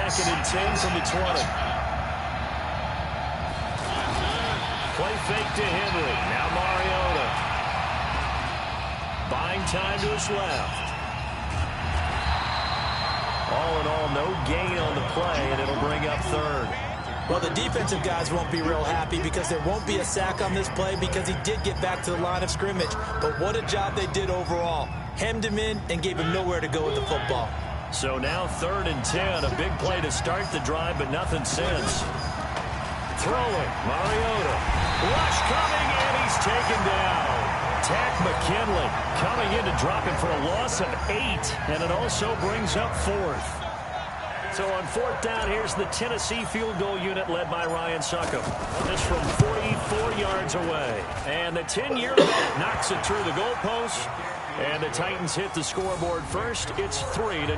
second and 10 from the 20. Play fake to Henry. Now Mariota. Buying time to his left. All in all, no gain on the play, and it'll bring up third. Well, the defensive guys won't be real happy because there won't be a sack on this play because he did get back to the line of scrimmage. But what a job they did overall. Hemmed him in and gave him nowhere to go with the football. So now 3rd and 10, a big play to start the drive, but nothing since. Throwing, Mariota. Rush coming, and he's taken down. Tack McKinley coming in to drop him for a loss of 8, and it also brings up 4th. So on 4th down, here's the Tennessee field goal unit led by Ryan Succop. This from 44 yards away. And the 10-year vet knocks it through the goalpost. And the Titans hit the scoreboard first. It's 3-0.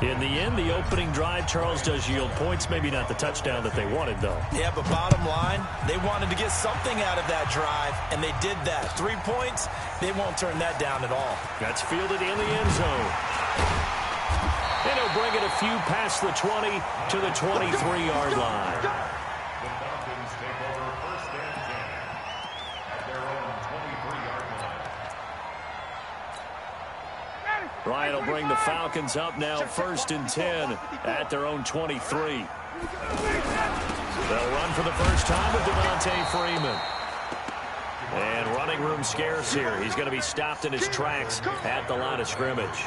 In the end, the opening drive, Charles, does yield points. Maybe not the touchdown that they wanted, though. Yeah, but bottom line, they wanted to get something out of that drive, and they did that. 3 points, they won't turn that down at all. That's fielded in the end zone. And he'll bring it a few past the 20 to the 23-yard line. Ryan will bring the Falcons up now 1st and 10 at their own 23. They'll run for the first time with Devontae Freeman. And running room scarce here. He's going to be stopped in his tracks at the line of scrimmage.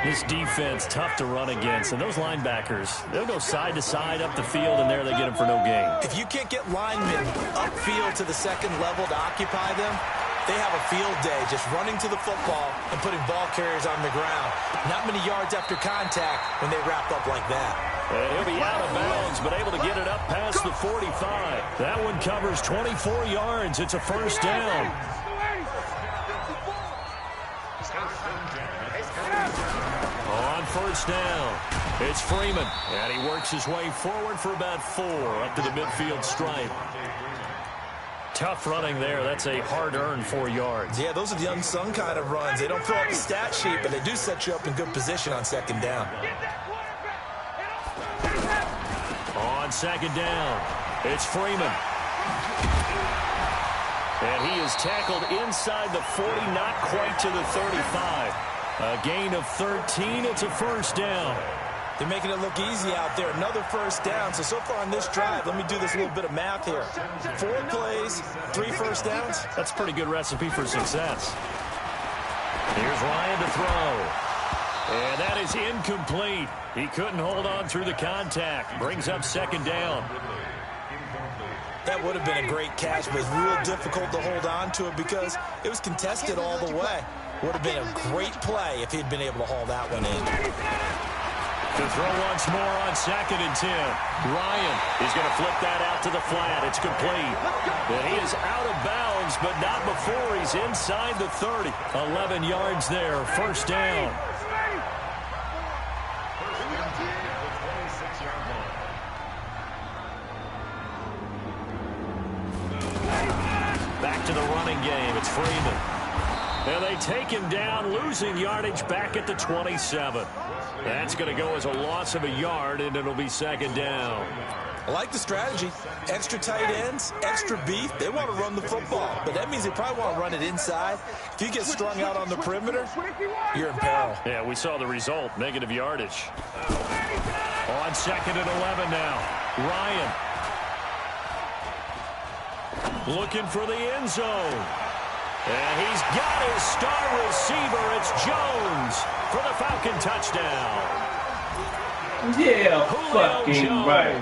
This defense tough to run against, and those linebackers, they'll go side to side up the field, and there they get them for no gain. If you can't get linemen upfield to the second level to occupy them, they have a field day just running to the football and putting ball carriers on the ground. Not many yards after contact when they wrap up like that. And he'll be out of bounds, but able to get it up past the 45. That one covers 24 yards. It's a first down. On first down, it's Freeman. And he works his way forward for about 4 up to the midfield stripe. Tough running there. That's a hard-earned 4 yards. Yeah, those are the unsung kind of runs. They don't fill up the stat sheet, but they do set you up in good position on second down. On second down, it's Freeman. And he is tackled inside the 40, not quite to the 35. A gain of 13. It's a first down. They're making it look easy out there. Another first down. So far on this drive, let me do this little bit of math here. 4 plays, 3 first downs. That's a pretty good recipe for success. Here's Ryan to throw. And that is incomplete. He couldn't hold on through the contact. Brings up second down. That would have been a great catch, but it's real difficult to hold on to it because it was contested all the way. Would have been a great play if he'd been able to haul that one in. To throw once more on 2nd and 10. Ryan is going to flip that out to the flat. It's complete. And he is out of bounds, but not before he's inside the 30. 11 yards there. First down. Back to the running game. It's Freeman. And they take him down, losing yardage back at the 27. That's going to go as a loss of a yard, and it'll be second down. I like the strategy. Extra tight ends, extra beef. They want to run the football, but that means they probably want to run it inside. If you get strung out on the perimeter, you're in peril. Yeah, we saw the result, negative yardage. On 2nd and 11 now, Ryan. Looking for the end zone. And he's got his star receiver. It's Jones for the Falcon touchdown. Yeah, Julio fucking Jones, right.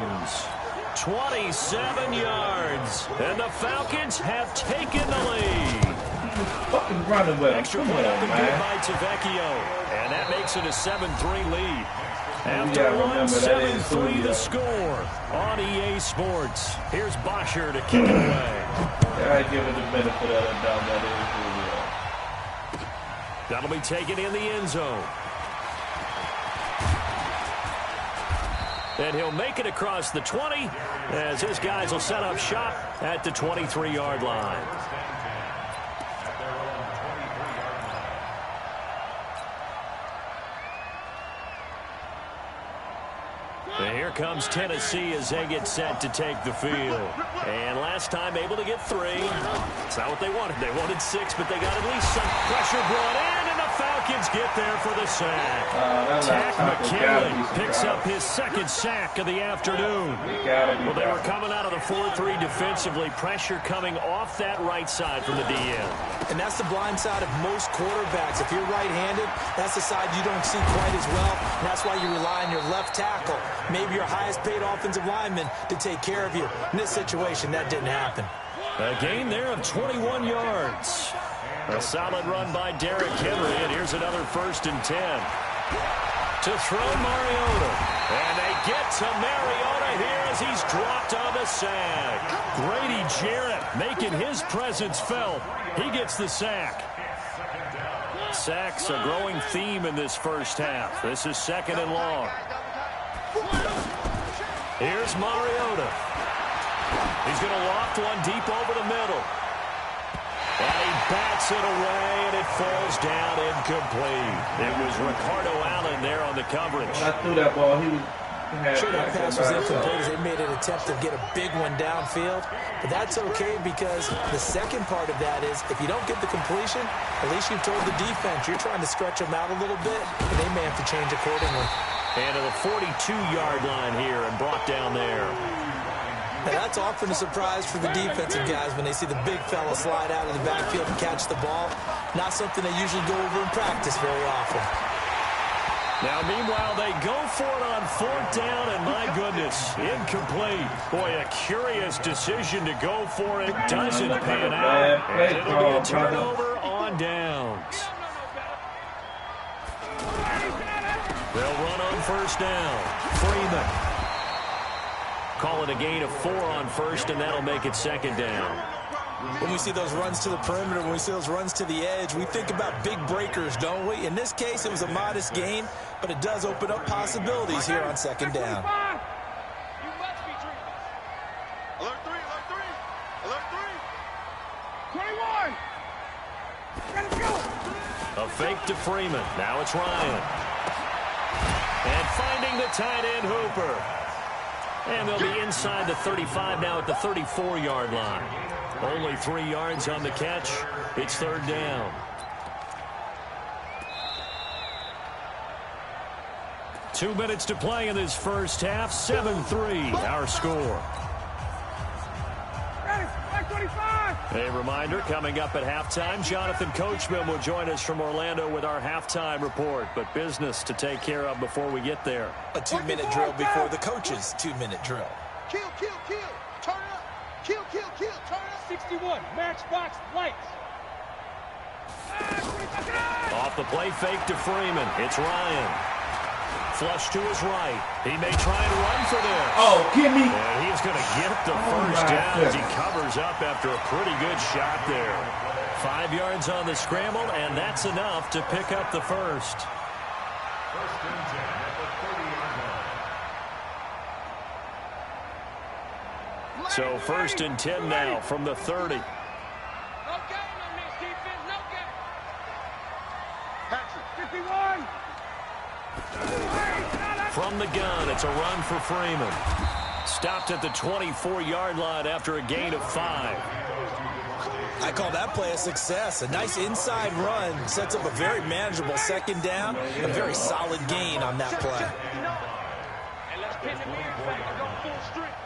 27 yards. And the Falcons have taken the lead. Fucking running with him. Extra Come point on, up and man. good by Tavecchio. And that makes it a 7-3 lead. After Yeah, remember that is 7-3 the score on EA Sports. Here's Bosher to kick it away. I give it the benefit of the doubt. That is That'll be taken in the end zone. And he'll make it across the 20 as his guys will set up shop at the 23-yard line. And here comes Tennessee as they get set to take the field. And last time able to get 3. It's not what they wanted. They wanted 6, but they got at least some pressure brought in, and the Falcons get there for the sack. Takk McKinley picks up his 2nd sack of the afternoon. Well, they were coming out of the 4-3 defensively. Pressure coming off that right side from the DN. And that's the blind side of most quarterbacks. If you're right-handed, that's the side you don't see quite as well. And that's why you rely on your left tackle, maybe your highest-paid offensive lineman, to take care of you. In this situation, that didn't happen. A gain there of 21 yards. A solid run by Derrick Henry, and here's another 1st and 10. To throw Mariota. And they get to Mariota here as he's dropped on the sack. Grady Jarrett making his presence felt. He gets the sack. Sacks a growing theme in this first half. This is 2nd and long. Here's Mariota. He's going to loft one deep over the middle. And he bats it away, and it falls down incomplete. It was Ricardo Allen there on the coverage. When I threw that ball, Sure, that pass was incomplete as they made an attempt to get a big one downfield. But that's okay because the second part of that is if you don't get the completion, at least you've told the defense you're trying to stretch them out a little bit, and they may have to change accordingly. And to the 42-yard line here and brought down there. Now that's often a surprise for the defensive guys when they see the big fella slide out of the backfield and catch the ball. Not something they usually go over in practice very often. Now, meanwhile, they go for it on 4th down, and my goodness, incomplete. Boy, a curious decision to go for it. Doesn't pan out. And it'll be a turnover on downs. They'll run on 1st down. Freeman. Call it a gain of 4 on 1st, and that'll make it 2nd down. When we see those runs to the perimeter, when we see those runs to the edge, we think about big breakers, don't we? In this case, it was a modest gain, but it does open up possibilities here on 2nd down. Alert 3, alert 3, alert 3. 21. Let's go. A fake to Freeman. Now it's Ryan. And finding the tight end Hooper. And they'll be inside the 35 now at the 34-yard line. Only 3 yards on the catch. It's 3rd down. 2 minutes to play in this first half. 7-3, our score. A reminder, coming up at halftime, Jonathan Coachman will join us from Orlando with our halftime report. But business to take care of before we get there. A 2-minute drill before the coach's 2-minute drill. Kill, kill, kill. Turn up. Kill, kill, kill. Turn up. 61, matchbox, lights. Off the play fake to Freeman. It's Ryan. Flush to his right. He may try and run for this. Oh, give me. And he's going to get the first down as he covers up after a pretty good shot there. 5 yards on the scramble, and that's enough to pick up the first. So 1st and 10 now from the 30. No game on this defense, no game. Patrick. 51. From the gun, it's a run for Freeman. Stopped at the 24-yard line after a gain of 5. I call that play a success. A nice inside run sets up a very manageable 2nd down. A very solid gain on that play. And let's pin the mirror back and go full strength.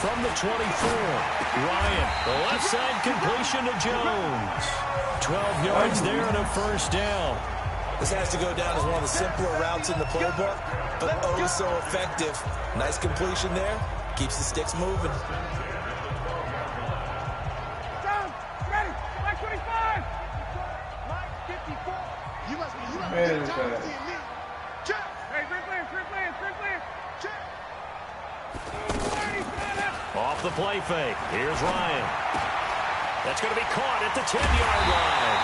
From the 24, Ryan, the left side completion to Jones. 12 yards there and a 1st down. This has to go down as one of the simpler routes in the playbook, but oh so effective. Nice completion there. Keeps the sticks moving. Down, ready, line 25. Line 54. You must be Man, Jones okay. to your knee. Check. Hey, free players. Check. Off the play fake. Here's Ryan. That's going to be caught at the 10-yard line.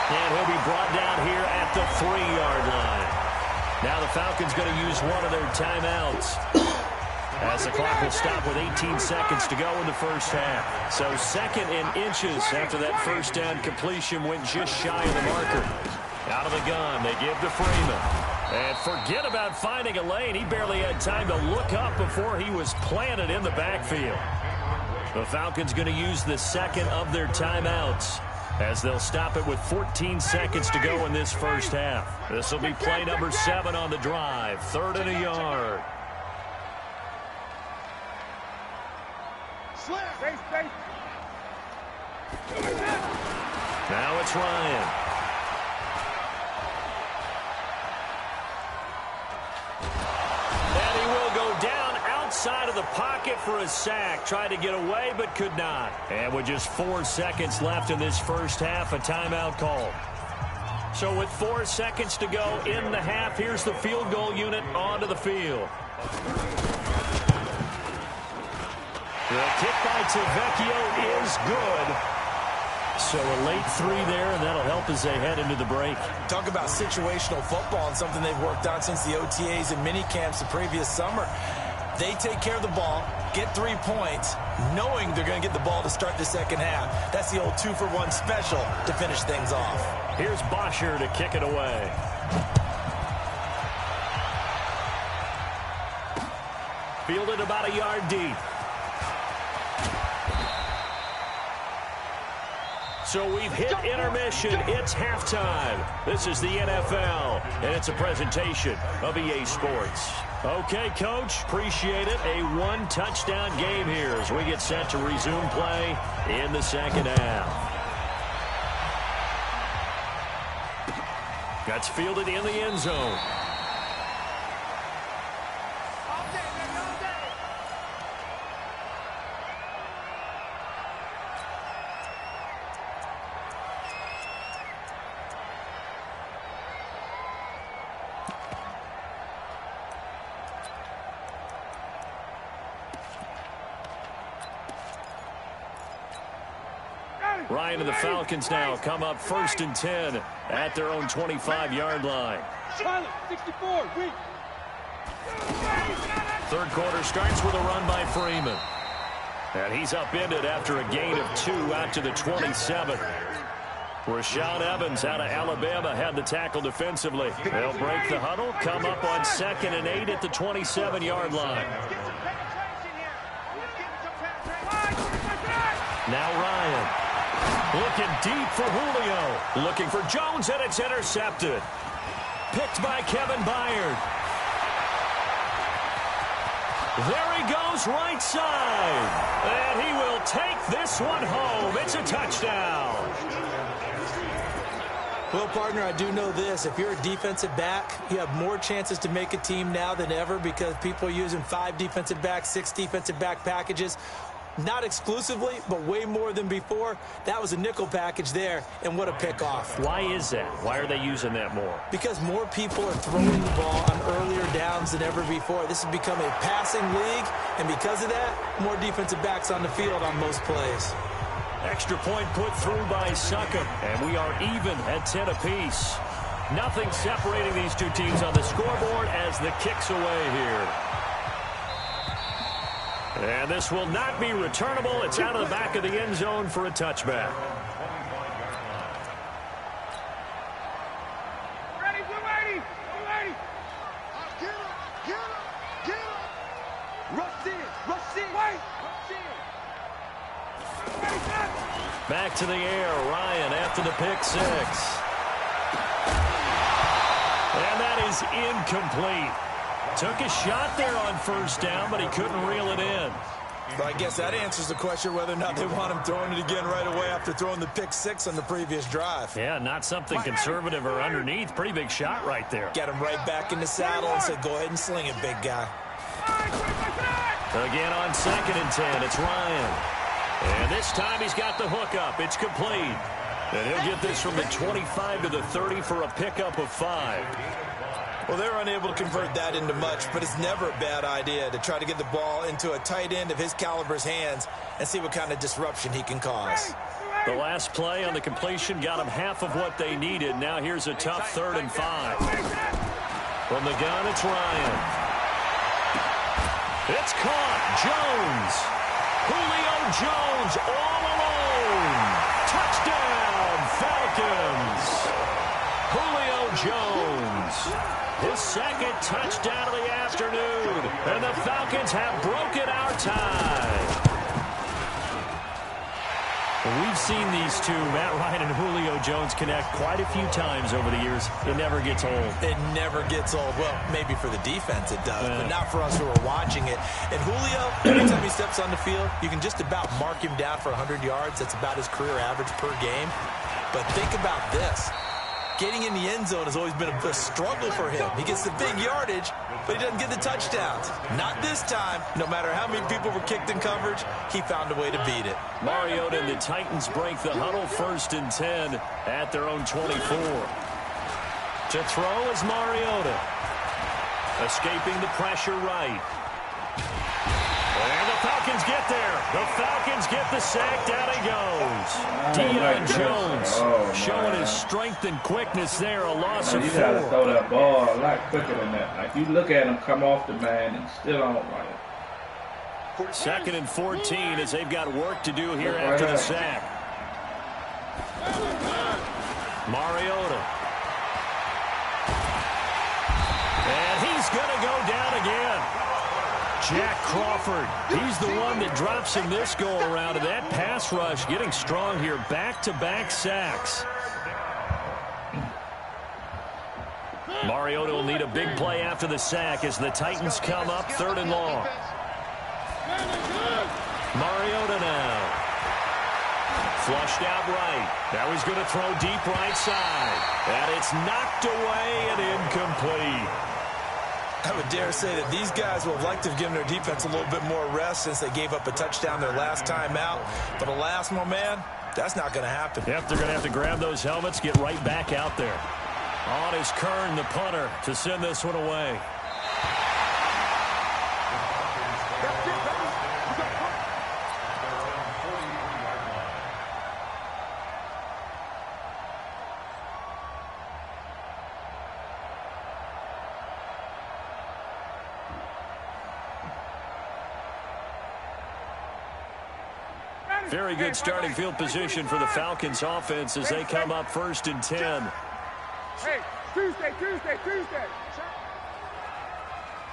And he'll be brought down here at the 3-yard line. Now the Falcons going to use one of their timeouts. as the clock will stop with 18 seconds to go in the first half. So second in inches after that first down completion went just shy of the marker. Out of the gun, they give to Freeman. And forget about finding a lane. He barely had time to look up before he was planted in the backfield. The Falcons going to use the second of their timeouts as they'll stop it with 14 seconds to go in this first half. This will be play number 7 on the drive. 3rd and a yard. Now it's Ryan. And he will go down outside of the pocket for a sack. Tried to get away, but could not. And with just 4 seconds left in this first half, a timeout call. So with 4 seconds to go in the half, here's the field goal unit onto the field. The kick by Tavecchio is good. So a late 3 there, and that'll help as they head into the break. Talk about situational football and something they've worked on since the OTAs and mini camps the previous summer. They take care of the ball, get 3 points, knowing they're going to get the ball to start the second half. That's the old 2-for-1 special to finish things off. Here's Bosher to kick it away. Fielded about a yard deep. So we've hit intermission. It's halftime. This is the NFL, and it's a presentation of EA Sports. Okay, Coach, appreciate it. A 1-touchdown game here as we get set to resume play in the second half. That's fielded in the end zone. Ryan and the Falcons now come up 1st and 10 at their own 25-yard line. 64, weak. Third quarter starts with a run by Freeman. And he's upended after a gain of 2 out to the 27. Rashaan Evans out of Alabama had the tackle defensively. They'll break the huddle, come up on 2nd and 8 at the 27-yard line. Now Ryan. Looking deep for Julio. Looking for Jones, and it's intercepted. Picked by Kevin Byard. There he goes, right side. And he will take this one home. It's a touchdown. Well, partner, I do know this. If you're a defensive back, you have more chances to make a team now than ever because people are using 5 defensive backs, 6 defensive back packages. Not exclusively, but way more than before. That was a nickel package there, and what a pickoff. Why is that? Why are they using that more? Because more people are throwing the ball on earlier downs than ever before. This has become a passing league, and because of that, more defensive backs on the field on most plays. Extra point put through by Succop, and we are even at 10 apiece. Nothing separating these two teams on the scoreboard as the kick's away here. And this will not be returnable. It's out of the back of the end zone for a touchback. Ready, we're ready, we're ready. Get him. Rush in. Wait. Back to the air, Ryan after the pick 6. And that is incomplete. Took a shot there on 1st down, but he couldn't reel it in. Well, I guess that answers the question whether or not they want him throwing it again right away after throwing the pick 6 on the previous drive. Yeah, not something conservative or underneath. Pretty big shot right there. Get him right back in the saddle and said, go ahead and sling it, big guy. Again on 2nd and 10, it's Ryan. And this time he's got the hook up. It's complete. And he'll get this from the 25 to the 30 for a pickup of 5. Well, they're unable to convert that into much, but it's never a bad idea to try to get the ball into a tight end of his caliber's hands and see what kind of disruption he can cause. The last play on the completion got them half of what they needed. Now here's a tough 3rd and 5. From the gun, it's Ryan. It's caught. Jones. Julio Jones all alone. Touchdown, Falcons. Julio Jones. His second touchdown of the afternoon. And the Falcons have broken our tie. We've seen these two, Matt Ryan and Julio Jones, connect quite a few times over the years. It never gets old. It never gets old. Well, maybe for the defense it does, but not for us who are watching it. And Julio, every time he steps on the field, you can just about mark him down for 100 yards. That's about his career average per game. But think about this. Getting in the end zone has always been a struggle for him. He gets the big yardage, but he doesn't get the touchdowns. Not this time. No matter how many people were kicked in coverage, he found a way to beat it. Mariota and the Titans break the huddle 1st and 10 at their own 24. To throw is Mariota. Escaping the pressure right. And the Falcons get there. The Falcons get the sack. Down he goes. Deion Jones showing his strength and quickness there. A loss of 4. You got to throw that ball a lot quicker than that. Like, you look at him come off the man and still don't run it. 2nd and 14 as they've got work to do here after the sack. Mariota. And he's going to go down again. Jack Crawford, he's the one that drops him this go-around, and that pass rush getting strong here. Back-to-back sacks. Mariota will need a big play after the sack as the Titans come up 3rd and long. Mariota now. Flushed out right. Now he's going to throw deep right side. And it's knocked away and incomplete. I would dare say that these guys would have liked to have given their defense a little bit more rest since they gave up a touchdown their last time out. But alas, my man, that's not going to happen. Yep, they're going to have to grab those helmets, get right back out there. On is Kern, the punter, to send this one away. Very good starting field position for the Falcons offense as they come up 1st and 10. Hey, Tuesday.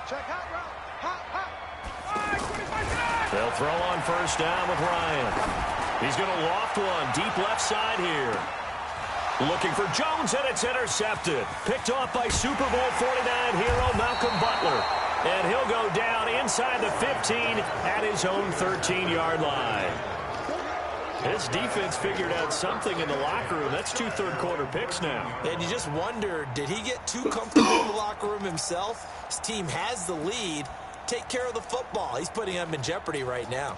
Check hot route. Hot. They'll throw on 1st down with Ryan. He's going to loft one deep left side here. Looking for Jones, and it's intercepted. Picked off by Super Bowl 49 hero Malcolm Butler. And he'll go down inside the 15 at his own 13-yard line. His defense figured out something in the locker room. That's 2 third-quarter picks now. And you just wonder, did he get too comfortable in the locker room himself? His team has the lead. Take care of the football. He's putting them in jeopardy right now.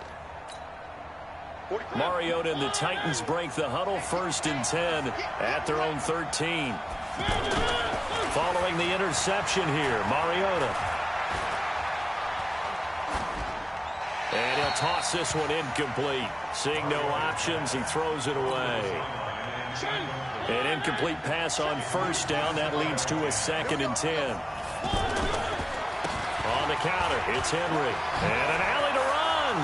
Mariota and the Titans break the huddle 1st and 10 at their own 13. Following the interception here, Mariota. And he'll toss this one incomplete. Seeing no options, he throws it away. An incomplete pass on 1st down. That leads to a 2nd and 10. On the counter, it's Henry. And an alley to run.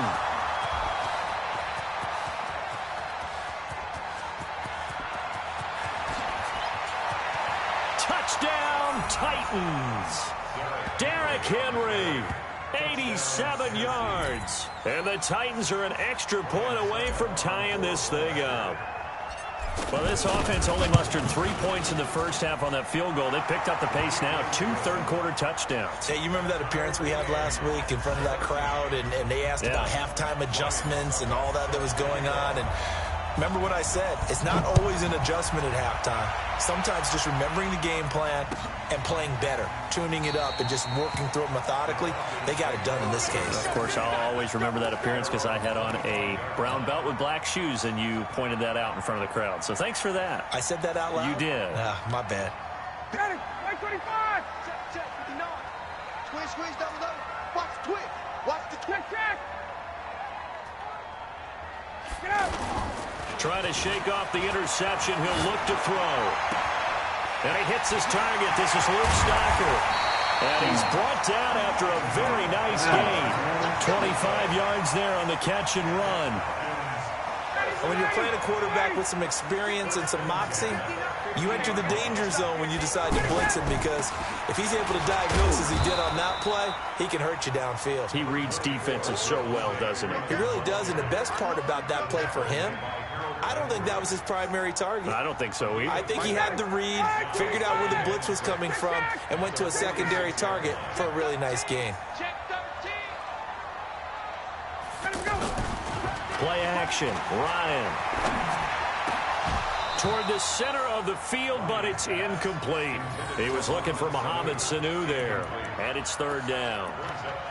Touchdown, Titans. Derrick Henry. 87 yards. And the Titans are an extra point away from tying this thing up. Well, this offense only mustered 3 points in the first half on that field goal. They picked up the pace now. 2 third-quarter touchdowns. Hey, you remember that appearance we had last week in front of that crowd, and they asked about halftime adjustments and all that was going on, and remember what I said. It's not always an adjustment at halftime. Sometimes just remembering the game plan and playing better, tuning it up and just working through it methodically. They got it done in this case. Of course, I'll always remember that appearance because I had on a brown belt with black shoes, and you pointed that out in front of the crowd. So thanks for that. I said that out loud? You did. My bad. Got it. 25. Check, 59. Twist, squeeze, double. Watch the twist. Watch the twist. Check. Get up. Trying to shake off the interception. He'll look to throw. And he hits his target. This is Luke Stocker. And he's brought down after a very nice gain. 25 yards there on the catch and run. When you're playing a quarterback with some experience and some moxie, you enter the danger zone when you decide to blitz him, because if he's able to diagnose as he did on that play, he can hurt you downfield. He reads defenses so well, doesn't he? He really does, and the best part about that play for him, I don't think that was his primary target. I don't think so either. I think he had the read, figured out where the blitz was coming from, and went to a secondary target for a really nice gain. Check 13. Let him go. Play action. Ryan. Toward the center of the field, but it's incomplete. He was looking for Mohamed Sanu there, and it's third down.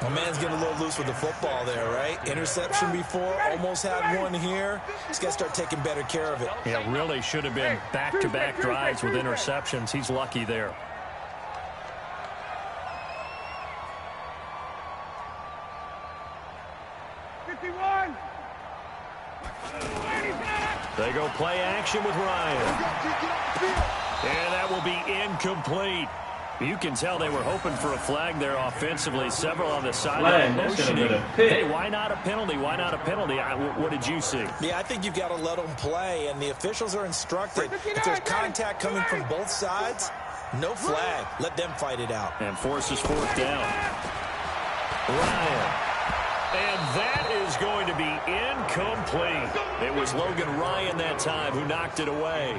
My man's getting a little loose with the football there, right? Interception before, almost had one here. He's got to start taking better care of it. Yeah, really should have been back-to-back drives with interceptions. He's lucky there. They go play action with Ryan. And that will be incomplete. You can tell they were hoping for a flag there offensively. Several on the sideline motioning. Hey, why not a penalty? Why not a penalty? What did you see? Yeah, I think you've got to let them play, and the officials are instructed. If there's contact coming from both sides, no flag. Let them fight it out. And forces fourth down. Ryan. And that is going to be incomplete. It was Logan Ryan that time who knocked it away.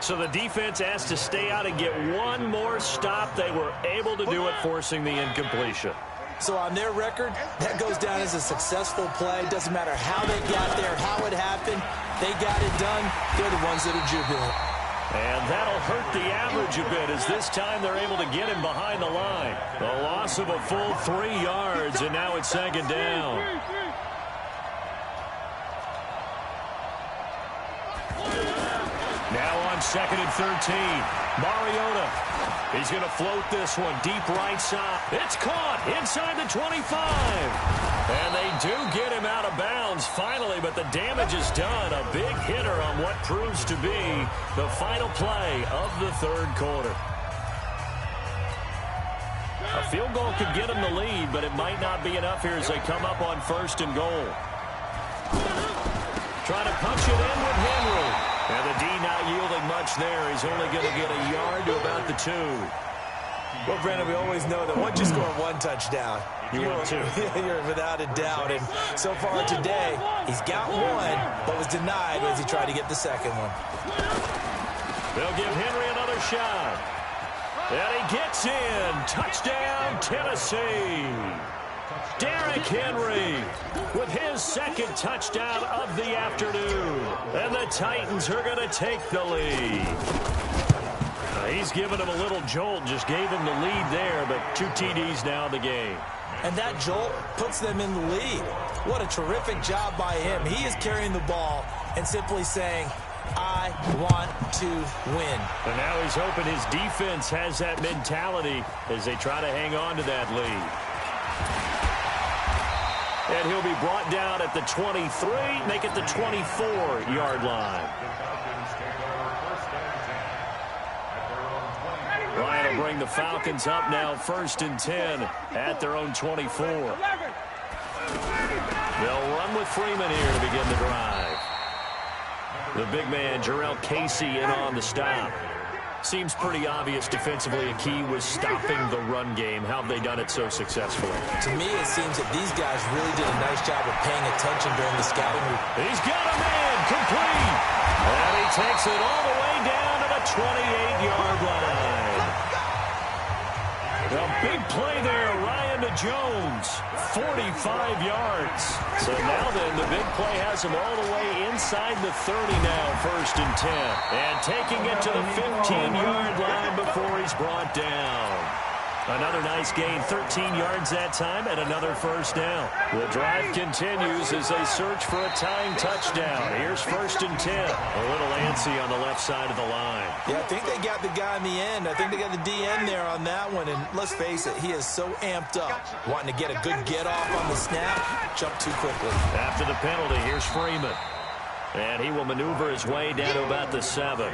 So the defense asked to stay out and get one more stop. They were able to do it, forcing the incompletion. So on their record, that goes down as a successful play. Doesn't matter how they got there, how it happened. They got it done. They're the ones that are jubilant. And that'll hurt the average a bit, as this time they're able to get him behind the line. The loss of a full 3 yards, and now it's second down. Now on second and 13. Mariota. He's going to float this one deep right side. It's caught inside the 25. And they do get him out of bounds finally, but the damage is done. A big hitter on what proves to be the final play of the third quarter. A field goal could get them the lead, but it might not be enough here as they come up on first and goal. Trying to punch it in with Henry. And the D not yielding much there. He's only going to get a yard to about the 2. Well, Brandon, we always know that once you score one touchdown, you're without a doubt. And so far today, he's got one, but was denied as he tried to get the second one. They'll give Henry another shot. And he gets in. Touchdown, Tennessee. Derrick Henry with his second touchdown of the afternoon. And the Titans are going to take the lead. He's given him a little jolt, just gave him the lead there, but 2 TDs now in the game. And that jolt puts them in the lead. What a terrific job by him. He is carrying the ball and simply saying, I want to win. And now he's hoping his defense has that mentality as they try to hang on to that lead. And he'll be brought down at the 23, make it the 24-yard line. Ryan will bring the Falcons up now, 1st and 10 at their own 24. They'll run with Freeman here to begin the drive. The big man, Jarrell Casey, in on the stop. Seems pretty obvious defensively a key was stopping the run game. How have they done it so successfully? To me, it seems that these guys really did a nice job of paying attention during the scouting route. He's got a man, complete. And he takes it all the way down to the 28-yard line. A big play there, Ryan to Jones, 45 yards. So now then, the big play has him all the way inside the 30 now, 1st and 10. And taking it to the 15-yard line before he's brought down. Another nice gain, 13 yards that time, and another first down. The drive continues as they search for a tying touchdown. Here's 1st and 10. A little antsy on the left side of the line. Yeah, I think they got the guy in the end. I think they got the DN there on that one. And let's face it, he is so amped up, wanting to get a good get-off on the snap, jump too quickly. After the penalty, here's Freeman. And he will maneuver his way down to about the 7.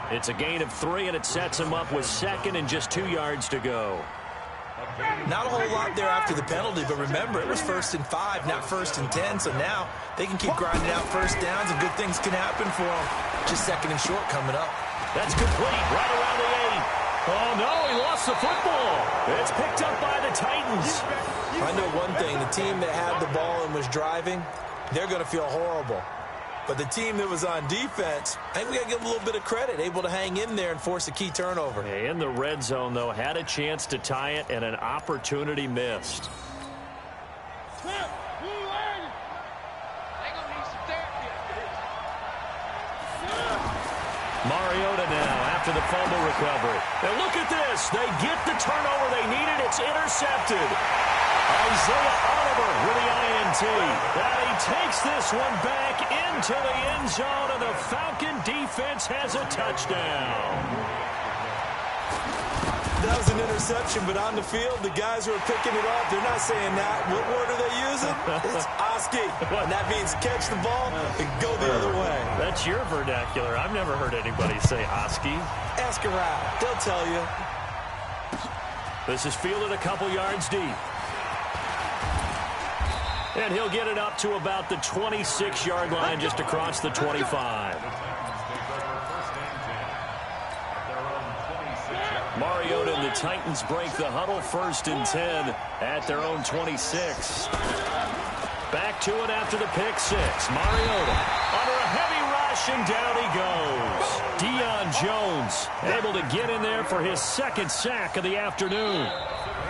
It's a gain of 3, and it sets him up with 2nd and just 2 yards to go. Not a whole lot there after the penalty, but remember, it was 1st and 5, not 1st and 10, so now they can keep grinding out first downs, and good things can happen for them. Just 2nd and short coming up. That's complete right around the 8. Oh, no, he lost the football. It's picked up by the Titans. I know one thing, the team that had the ball and was driving, they're going to feel horrible. But the team that was on defense, I think we got to give them a little bit of credit, able to hang in there and force a key turnover. In the red zone, though, had a chance to tie it and an opportunity missed. Mariota now after the fumble recovery. And look at this. They get the turnover they needed. It's intercepted. Isaiah Oliver with the INT. And he takes this one back into the end zone, and the Falcon defense has a touchdown. That was an interception, but on the field, the guys who are picking it up, they're not saying that. What word are they using? It's Oski. And that means catch the ball and go the other way. That's your vernacular. I've never heard anybody say Oski. Ask around. They'll tell you. This is fielded a couple yards deep. And he'll get it up to about the 26-yard line, just across the 25. Mariota and the Titans break the huddle, 1st and 10 at their own 26. Back to it after the pick 6. Mariota under a heavy rush, and down he goes. Deion Jones able to get in there for his 2nd sack of the afternoon.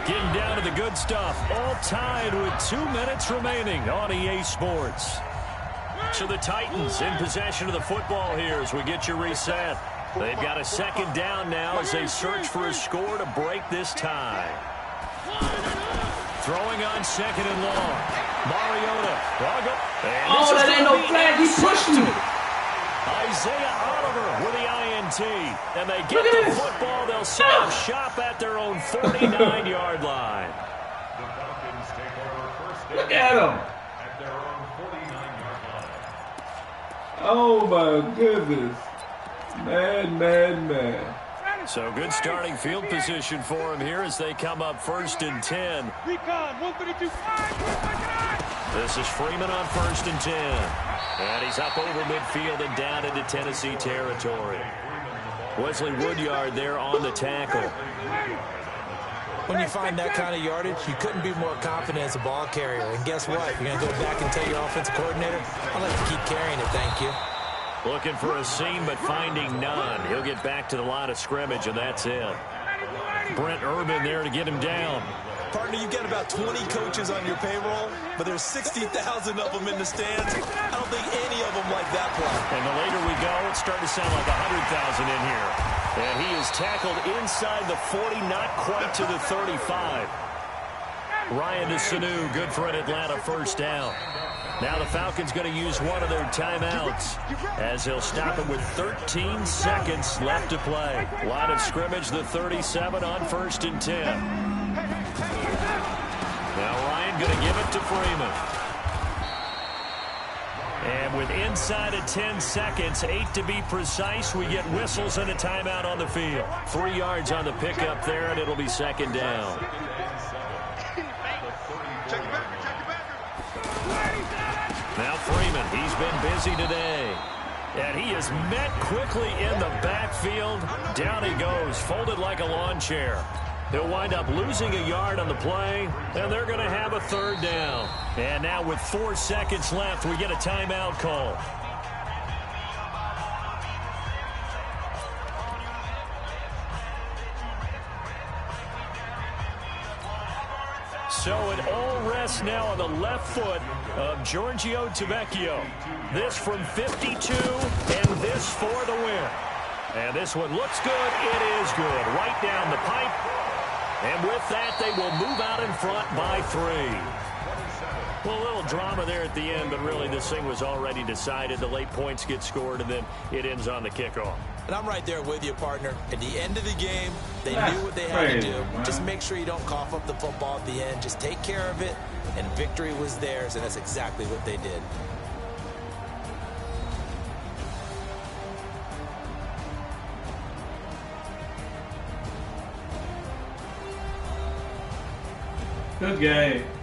Getting down to the good stuff, all tied with 2 minutes remaining on EA Sports. So the Titans in possession of the football here as we get you reset. They've got a 2nd down now as they search for a score to break this tie. Throwing on 2nd and long. Mariota. Oh, that ain't no flag. He pushed him. Isaiah Oliver with the INT. And they get the football. They'll set up shop at their own 49-yard line. Look at him. Oh, my goodness. Man. So good starting field position for him here as they come up 1st and 10. This is Freeman on 1st and 10. And he's up over midfield and down into Tennessee territory. Wesley Woodyard there on the tackle. When you find that kind of yardage, you couldn't be more confident as a ball carrier. And guess what? You're going to go back and tell your offensive coordinator, I'd like to keep carrying it, thank you. Looking for a seam, but finding none. He'll get back to the line of scrimmage, and that's it. Brent Urban there to get him down. Partner, you've got about 20 coaches on your payroll, but there's 60,000 of them in the stands. I don't think any of them like that play. And the later we go, it's starting to sound like 100,000 in here. And he is tackled inside the 40, not quite to the 35. Ryan to Sanu, good for an Atlanta 1st down. Now the Falcons going to use one of their timeouts as they'll stop it with 13 seconds left to play. Line of scrimmage, the 37 on 1st and 10. Now Ryan going to give it to Freeman. And with inside of 10 seconds, 8 to be precise, we get whistles and a timeout on the field. 3 yards on the pickup there, and it'll be 2nd down. Now Freeman, he's been busy today. And he is met quickly in the backfield. Down he goes, folded like a lawn chair. They'll wind up losing a yard on the play, and they're going to have a 3rd down. And now with 4 seconds left, we get a timeout call. So it all rests now on the left foot of Giorgio Tavecchio. This from 52, and this for the win. And this one looks good. It is good. Right down the pipe. And with that, they will move out in front by 3. Well, a little drama there at the end, but really this thing was already decided. The late points get scored, and then it ends on the kickoff. And I'm right there with you, partner. At the end of the game, they knew what they had to do. Man. Just make sure you don't cough up the football at the end. Just take care of it, and victory was theirs, and that's exactly what they did. Good game.